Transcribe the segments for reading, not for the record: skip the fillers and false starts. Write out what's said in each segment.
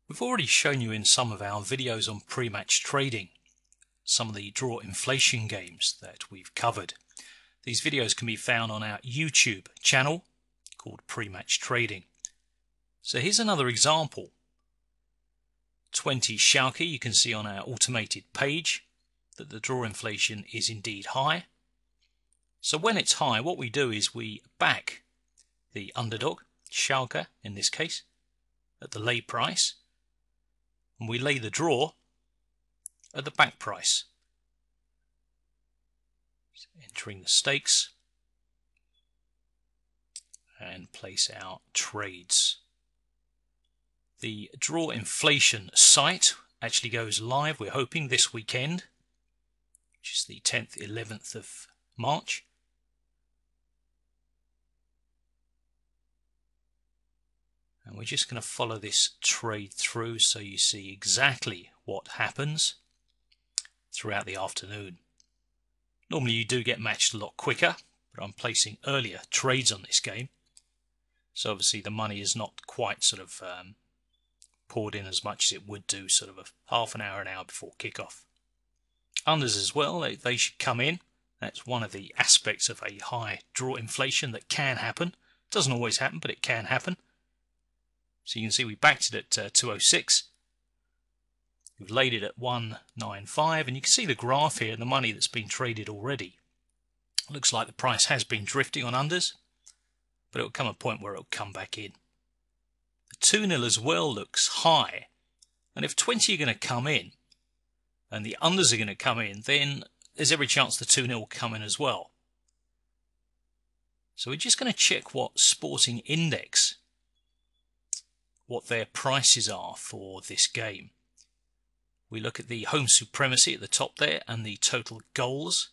We've already shown you in some of our videos on pre-match trading some of the draw inflation games that we've covered. These videos can be found on our YouTube channel called Pre-Match Trading. So here's another example. 20 Schalke, you can see on our automated page that the draw inflation is indeed high. So when it's high, what we do is we back the underdog, Schalke in this case, at the lay price, and we lay the draw at the back price. So entering the stakes and place our trades. The Draw Inflation site actually goes live, we're hoping, this weekend, which is the 10th, 11th of March. And we're just going to follow this trade through so you see exactly what happens throughout the afternoon. Normally you do get matched a lot quicker, but I'm placing earlier trades on this game. So obviously the money is not quite sort of poured in as much as it would do sort of a half an hour before kickoff. Unders as well, they should come in. That's one of the aspects of a high draw inflation that can happen. Doesn't always happen, but it can happen. So you can see we backed it at 206. We've laid it at 195, and you can see the graph here, the money that's been traded already. Looks like the price has been drifting on unders, but it'll come a point where it'll come back in. The 2-0 as well looks high, and if 20 are going to come in and the unders are going to come in, then there's every chance the 2-0 will come in as well. So we're just going to check what Sporting Index, what their prices are for this game. We look at the home supremacy at the top there and the total goals,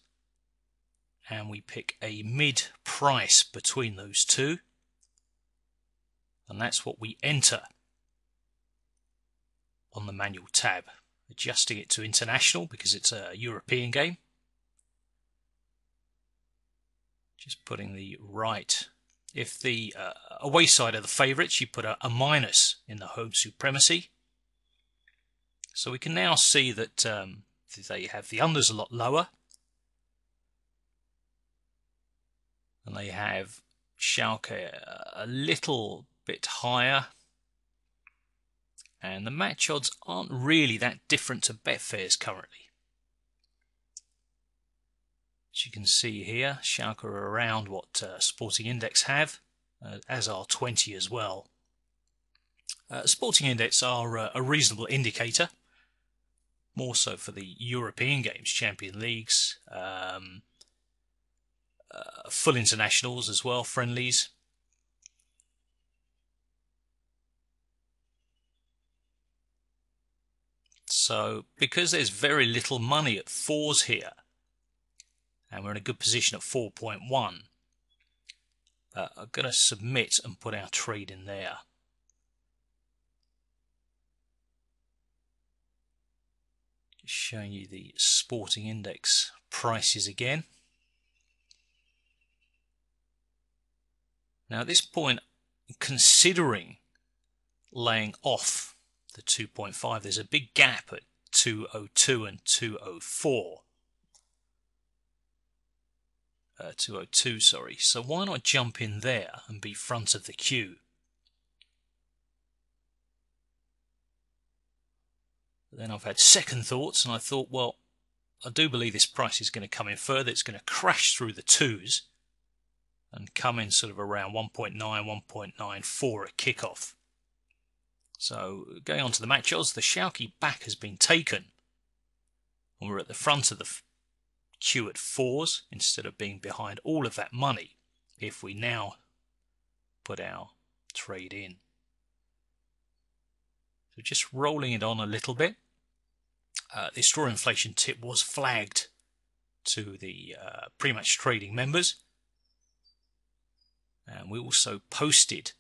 and we pick a mid price between those two, and that's what we enter on the manual tab, adjusting it to international because it's a European game. Just putting the right. If the away side are the favourites, you put a minus in the home supremacy. So we can now see that they have the unders a lot lower, and they have Schalke a little bit higher, and the match odds aren't really that different to Betfair's currently. As you can see here, Schalke are around what Sporting Index have, as are 20 as well. Sporting Index are a reasonable indicator, more so for the European games, Champions Leagues, full internationals as well, friendlies. So because there's very little money at fours here, and we're in a good position at 4.1, I'm going to submit and put our trade in there. Just showing you the Sporting Index prices again. Now at this point, considering laying off the 2.5, there's a big gap at 202 and 204. 202, sorry. So why not jump in there and be front of the queue? But then I've had second thoughts, and I thought, well, I do believe this price is going to come in further. It's going to crash through the twos and come in sort of around 1.9, 1.94 at kickoff. So going on to the match odds, the Schalke back has been taken, and we're at the front of the queue at fours instead of being behind all of that money if we now put our trade in. So just rolling it on a little bit. This draw inflation tip was flagged to the pre-match trading members, and we also posted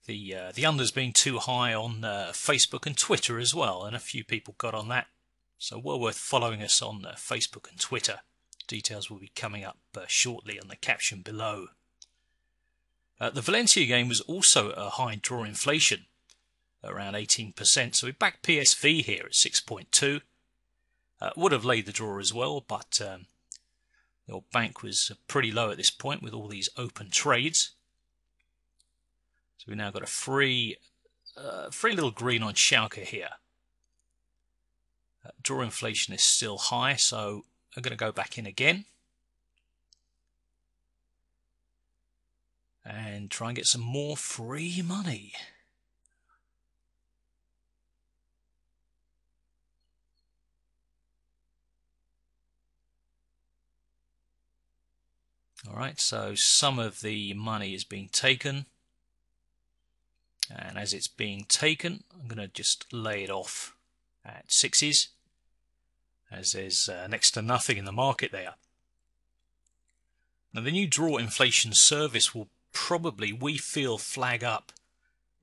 the unders being too high on Facebook and Twitter as well, and a few people got on that. So well worth following us on Facebook and Twitter. Details will be coming up shortly on the caption below. The Valencia game was also a high draw inflation. around 18%. So we back PSV here at 6.2. Would have laid the draw as well, but your bank was pretty low at this point with all these open trades. So we now got a free little green on Schalke here. Draw inflation is still high, so I'm going to go back in again and try and get some more free money. Alright, so some of the money is being taken, and as it's being taken I'm going to just lay it off at 6s, as there's next to nothing in the market there. Now the new draw inflation service will probably, we feel, flag up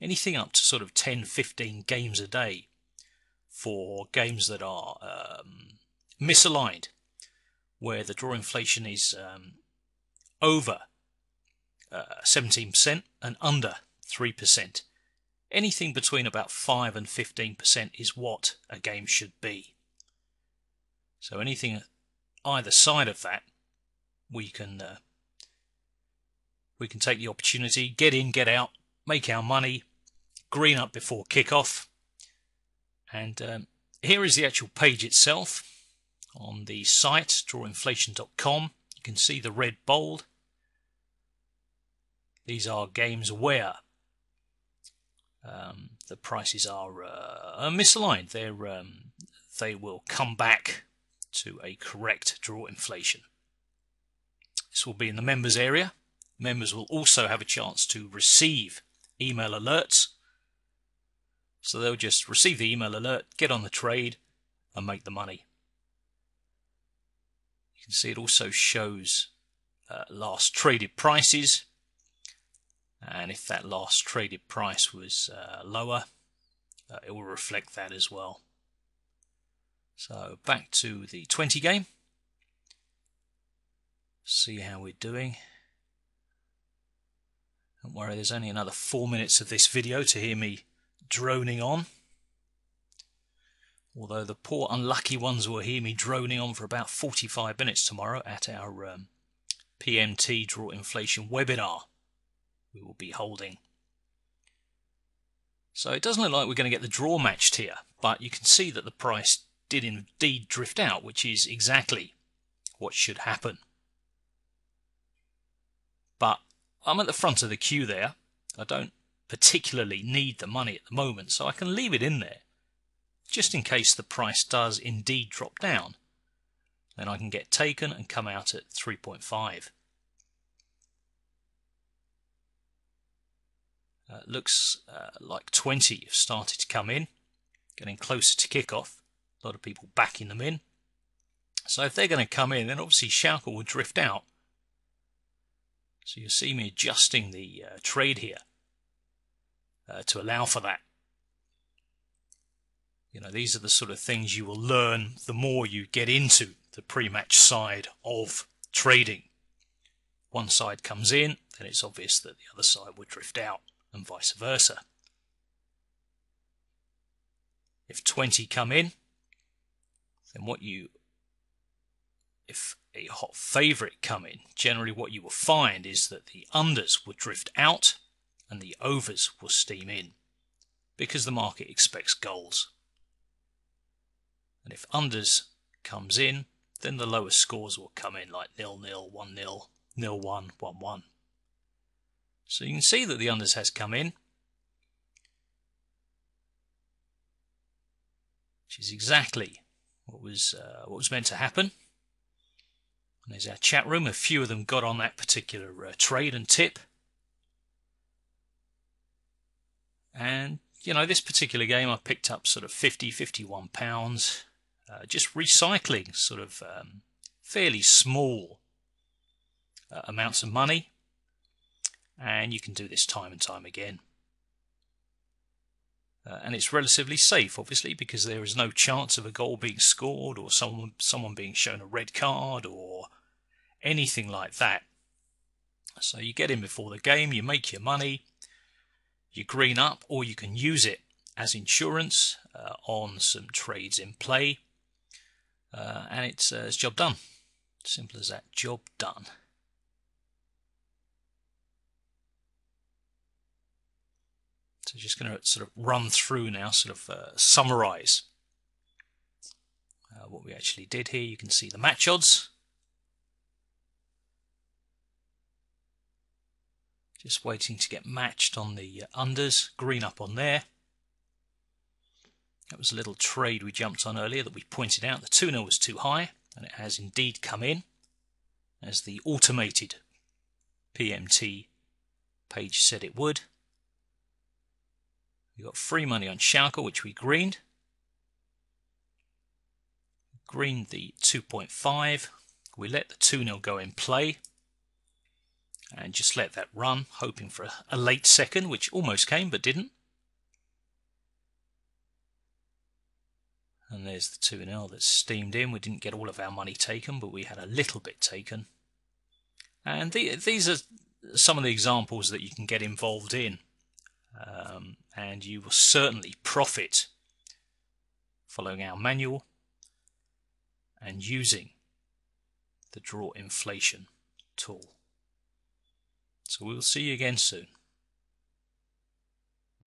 anything up to sort of 10-15 games a day for games that are misaligned, where the draw inflation is over 17% and under 3%. Anything between about 5 and 15% is what a game should be. So anything either side of that, we can take the opportunity, get in, get out, make our money, green up before kickoff. And here is the actual page itself on the site, drawinflation.com. You can see the red bold. These are games where the prices are misaligned. They will come back to a correct draw inflation. This will be in the members area. Members will also have a chance to receive email alerts. So they'll just receive the email alert, get on the trade, and make the money. You can see it also shows last traded prices. And if that last traded price was lower, it will reflect that as well. So back to the 20 game. See how we're doing. Don't worry, there's only another 4 minutes of this video to hear me droning on. Although the poor unlucky ones will hear me droning on for about 45 minutes tomorrow at our PMT Draw Inflation webinar we will be holding. So it doesn't look like we're going to get the draw matched here, but you can see that the price did indeed drift out, which is exactly what should happen. But I'm at the front of the queue there. I don't particularly need the money at the moment, so I can leave it in there just in case the price does indeed drop down. Then I can get taken and come out at 3.5. Looks like 20 have started to come in, getting closer to kickoff. A lot of people backing them in. So if they're going to come in, then obviously Schalke will drift out. So you'll see me adjusting the trade here to allow for that. You know, these are the sort of things you will learn the more you get into the pre-match side of trading. One side comes in, then it's obvious that the other side would drift out, and vice versa. If 20 come in, then if a hot favourite come in, generally what you will find is that the unders will drift out and the overs will steam in, because the market expects goals. And if unders comes in, then the lower scores will come in, like 0-0, 1-0, 0-1, 1-1. So you can see that the unders has come in, which is exactly what was meant to happen. And there's our chat room. A few of them got on that particular trade and tip. And you know, this particular game I picked up sort of £51, just recycling sort of fairly small amounts of money. And you can do this time and time again. And it's relatively safe, obviously, because there is no chance of a goal being scored or someone being shown a red card or anything like that. So you get in before the game, you make your money, you green up, or you can use it as insurance on some trades in play, and it's job done. Simple as that, job done. So just going to sort of run through now, sort of summarize what we actually did here. You can see the match odds. Just waiting to get matched on the unders, green up on there. That was a little trade we jumped on earlier that we pointed out. The 2-0 was too high, and it has indeed come in, as the automated PMT page said it would. We got free money on Schalke, which we greened. Greened the 2.5. We let the 2-0 go in play and just let that run, hoping for a late second, which almost came but didn't. And there's the 2-0 that steamed in. We didn't get all of our money taken, but we had a little bit taken. And these are some of the examples that you can get involved in. And you will certainly profit following our manual and using the Draw Inflation tool. So we'll see you again soon.